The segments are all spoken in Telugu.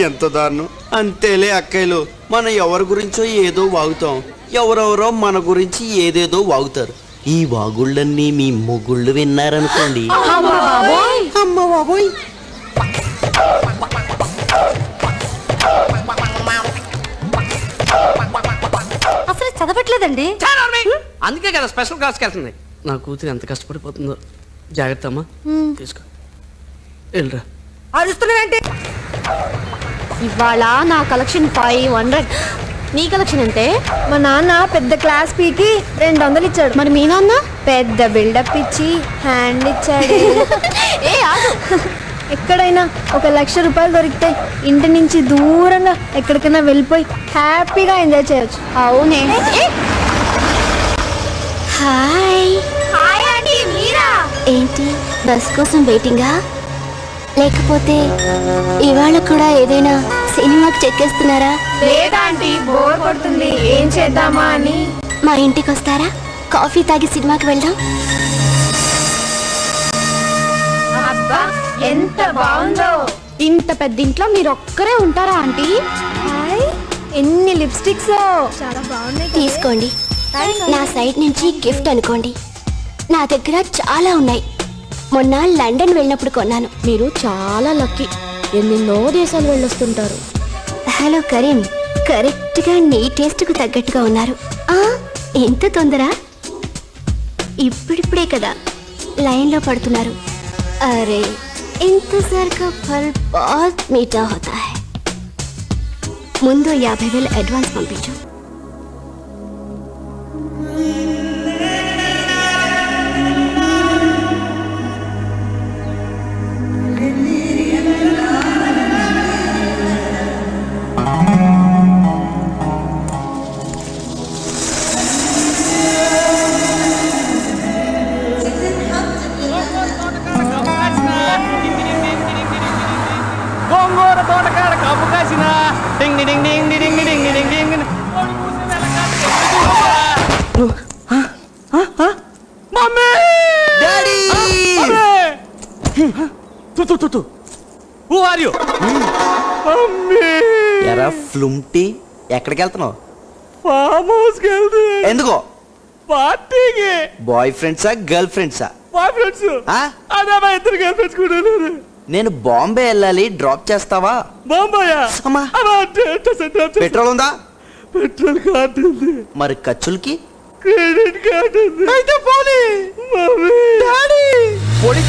ఎంత దారుణం. అంతేలే అక్కయ్యలు, మనం ఎవరి గురించో ఏదో వాగుతాం, ఎవరెవరో మన గురించి ఏదేదో వాగుతారు. ఈ వాగుళ్ళన్నీ మీ మొగుళ్ళు విన్నారనుకోండి. అమ్మ బాబోయ్. అసలు చదవట్లేదండి. అందుకే కదా స్పెషల్ క్లాస్కి వెళ్తుంది. నా కూతురు ఎంత కష్టపడిపోతుందో. జాగ్రత్త అమ్మా, తీసుకో వెళ్ళరా. అరుస్తున్నావేంటి? ఇవాళ నా కలెక్షన్ 500. నీ కలెక్షన్ అంటే? మా నాన్న పెద్ద క్లాస్ పీకి 200 ఇచ్చాడు. మరి మీ నాన్న పెద్ద బిల్డప్ ఇచ్చి హ్యాండ్ ఇచ్చాడు. ఏ ఆగు. ఎక్కడైనా 1,00,000 రూపాయలు దొరికితే ఇంటి నుంచి దూరంగా ఎక్కడికైనా వెళ్ళిపోయి హ్యాపీగా ఎంజాయ్ చేయొచ్చు. అవునే. హాయ్. హాయ్ ఆంటీ, మీరా? ఏంటి బస్ కోసం వెయిటింగా? లేకపోతే ఇవాళ కూడా ఏదైనా సినిమాకి చెక్కేస్తున్నారా? లేదా ఆంటీ, బోర్ కొడుతుంది, ఏం చేద్దామా అని. మా ఇంటికి వస్తారా? కాఫీ తాగి సినిమాకి వెళ్దాం. అబ్బా ఎంత బాగుందో. ఇంత పెద్ద ఇంట్లో మీరు ఒక్కరే ఉంటారా ఆంటీ? హాయ్, ఎన్ని లిప్స్టిక్స్, చాలా బాగున్నాయి. తీసుకోండి, నా సైడ్ నుంచి గిఫ్ట్ అనుకోండి. నా దగ్గర చాలా ఉన్నాయి. మొన్న లండన్ వెళ్ళినప్పుడు కొన్నాను. మీరు చాలా లక్కీ. ఎన్నెన్నో దేశాలు వెళ్ళొస్తుంటారు. హలో కరీం, కరెక్ట్ గా నీ టేస్ట్ కు తగ్గట్టుగా ఉన్నారు. ఎంత తొందర, ఇప్పుడిప్పుడే కదా లైన్ లో పడుతున్నారు. అరే ఇంతజార్ కా ఫల్ బాత్ మీఠా హోతా హై. ముందు 50,000 అడ్వాన్స్ పంపించు. గోంగూర తోటకాడ కప్పు కాసిన డింగ్ డింగ్ డింగ్ డింగ్ డింగ్ డింగ్ డింగ్. Mummy, daddy, who are you? Mummy, ఎరా ఫ్లుమ్టీ, ఎక్కడికి వెళ్తున్నావు? ఫామ్ హౌస్కి వెళ్తూ. ఎందుకో? పార్టీకి. బాయ్ ఫ్రెండ్సా గర్ల్ ఫ్రెండ్సా? Boy friends. అదే మా ఇద్దరు గర్ల్ ఫ్రెండ్స్ కూడా ఉన్నారు. నేను బాంబే వెళ్ళాలి, డ్రాప్ చేస్తావా? బాంబాయా? అమ్మా. పెట్రోల్ ఉందా? పెట్రోల్ కార్డు ఉంది. మరి ఖర్చులకి? క్రెడిట్ కార్డు ఉంది. అయితే పోనీ. మమ్మీ, డాడీ, పోనీ.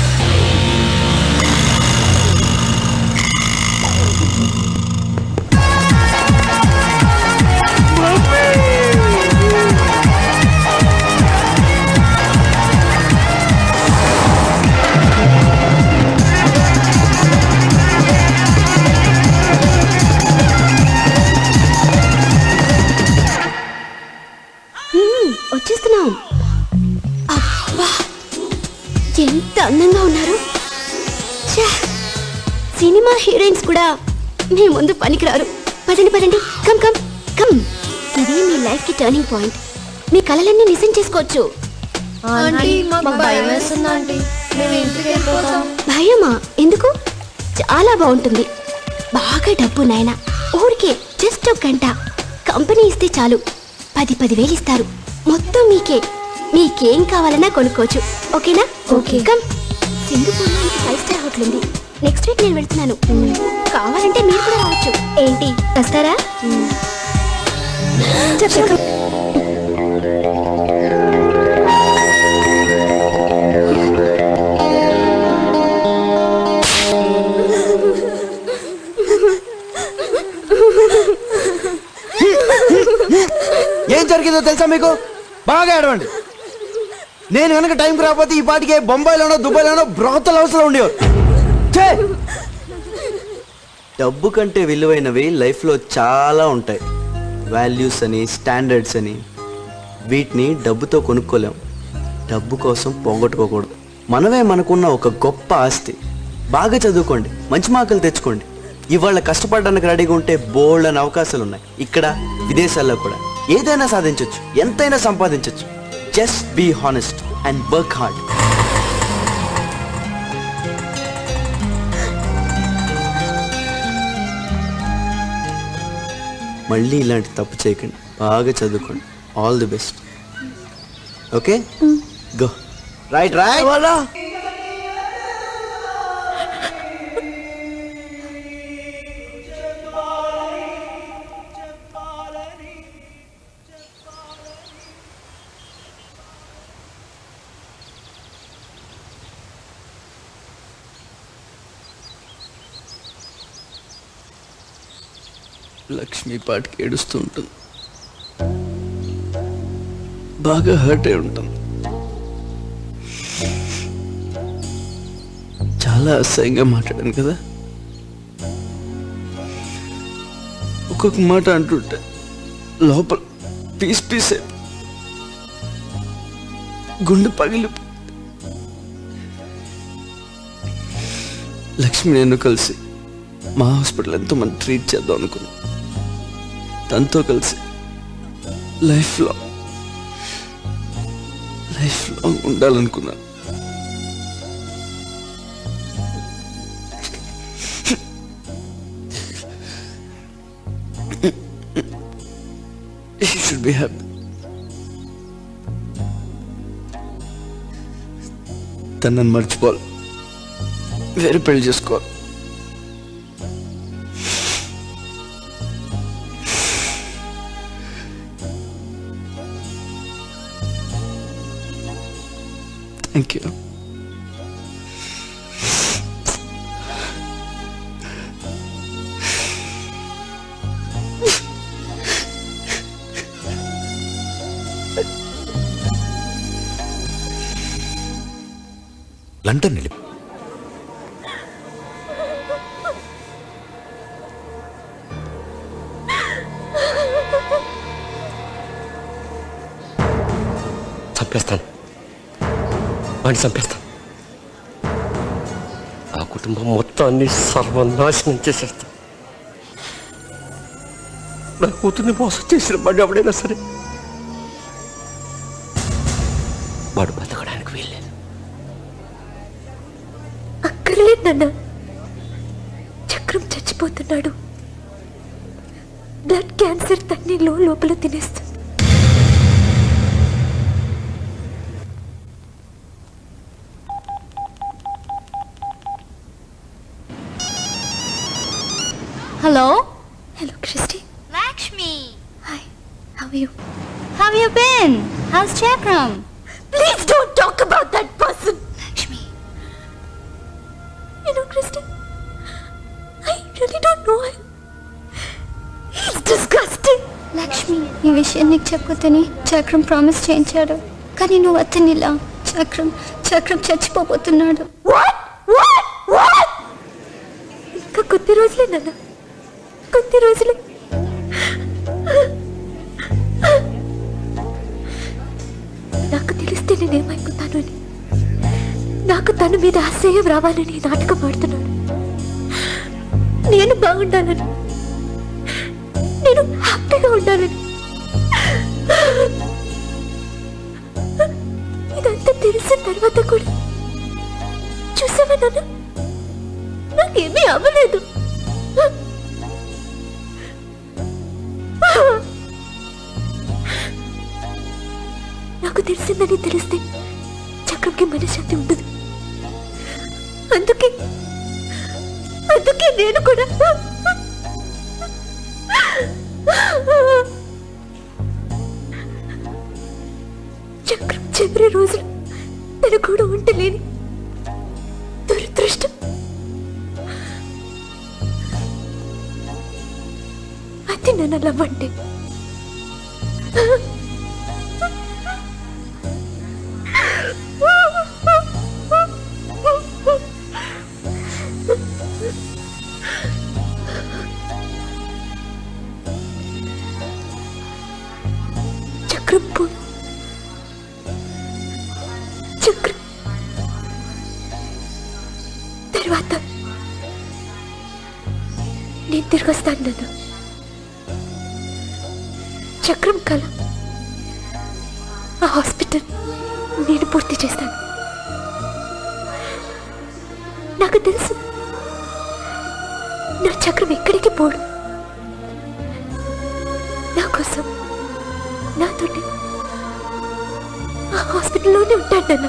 వచ్చేస్తున్నాం. అబ్బా ఎంత అందంగా ఉన్నారు. సినిమా హీరోయిన్స్ కూడా మీ ముందు పనికిరారు. పదండి పదండి, కమ్ కమ్ కమ్. ఇది మీ లైఫ్ కి టర్నింగ్ పాయింట్. మీ కలలన్నీ నిజం చేసుకోవచ్చు. భయమా? ఎందుకు? చాలా బాగుంటుంది. బాగా డబ్బు నాయన. ఊరికే జస్ట్ ఒక గంట కంపెనీ ఇస్తే చాలు, 10,000 ఇస్తారు. మొత్తం మీకే. మీకేం కావాలన్నా కొనుక్కోవచ్చు. ఓకేనా? ఓకే. కమ్. సింగపూర్లో 5 స్టార్ హోటల్ ఉంది. నెక్స్ట్ వీక్ నేను వెళ్తున్నాను. కావాలంటే మీరు కూడా రావచ్చు. ఏంటి, వస్తారా? ఏం జరిగిందో తెలుసా మీకు? బాగా ఏడవండి. నేను కనుక టైంకి రాకపోతే ఈ పాటికే బొంబాయిలోనో దుబాయ్లోనో బ్రోతల్ హౌస్లో ఉండేవారు. డబ్బు కంటే విలువైనవి లైఫ్లో చాలా ఉంటాయి. వాల్యూస్ అని, స్టాండర్డ్స్ అని. వీటిని డబ్బుతో కొనుక్కోలేం. డబ్బు కోసం పోగొట్టుకోకూడదు. మనమే మనకున్న ఒక గొప్ప ఆస్తి. బాగా చదువుకోండి, మంచి మార్కులు తెచ్చుకోండి. ఇవాళ కష్టపడడానికి రెడీగా ఉంటే బోల్డ్ అని అవకాశాలు ఉన్నాయి. ఇక్కడ విదేశాల్లో కూడా ఏదైనా సాధించవచ్చు, ఎంతైనా సంపాదించవచ్చు. Just be honest and work hard. మళ్ళీ ఇలాంటి తప్పు చేయకండి, బాగా చదువుకోండి. All the best. Okay, go. Right right. Lakshmi పాటికి ఏడుస్తూ ఉంటుంది, బాగా హర్ట్ అయి ఉంటుంది. చాలా అసహ్యంగా మాట్లాడాను కదా. ఒక్కొక్క మాట అంటుంటే లోపల పీస్ పీసే గుండె పగిలి. లక్ష్మి నేను కలిసి మా హాస్పిటల్ ఎంతోమంది ట్రీట్ చేద్దాం అనుకున్నాను. తనతో కలిసి లైఫ్ లాంగ్ ఉండాలనుకున్నాను. You should be happy. తనని మర్చిపోవాలి, వేరే పెళ్లి చేసుకోవాలి. Thank you. లండన్ వెళ్ళి చంపేస్తాను, వాడిని చంపేస్తాను. ఆ కుటుంబం మొత్తాన్ని సర్వనాశనం చేసేస్తాను. నా కూతుర్ని మోసం చేసిన వాడు ఎవడైనా సరే వాడు బతకడానికి వీల్లేదు. అక్కర్లేదు నాన్న, చక్రం చచ్చిపోతున్నాడు. బ్లడ్ క్యాన్సర్ తన్ని లోపల తినేస్తుంది. Hello hello Christy. Lakshmi, hi, how are you? how have you been? How's Chakram? Please don't talk about that person. Lakshmi, You know, Christy, I really don't know him. He's disgusting. Lakshmi, ఈ విషయం నీకు చెప్పొద్దని చక్రం ప్రామిస్ చేయించాడు, కానీ నువ్వు అతనిలా. చక్రం చచ్చిపోతున్నాడు. What? ఇంకా కొద్ది రోజులే నాన్న, కొద్ది రోజులే. నాకు తెలిస్తే నేనేమైపోతాను అని, నాకు తన మీద అసహ్యం రావాలని నాటకం ఆడుతున్నాడు. నేను బాగుండాలని, నేను హ్యాపీగా ఉండాలని. ఇదంతా తెలిసిన తర్వాత కూడా చూసావా నాన్న, నాకేమీ అవ్వలేదు. నాకు తెలిసిందని తెలిస్తే చక్రంకి మనశ్శాంతి ఉండదు. అందుకే నేను కూడా చక్రం చివరి రోజులు తన కూడా ఉండలేని దురదృష్టం. అది నన్ను లవ్వంటే. చక్రం పోయి చక్రం తర్వాత నేను తిరిగి వస్తాను నాన్న. చక్రం కల ఆ హాస్పిటల్ నేను పూర్తి చేస్తాను. నాకు తెలుసు నా చక్రం ఎక్కడికి పోడు. కోసం నాతోటి ఆ హాస్పిటల్లోనే ఉంటాడు నాన్న.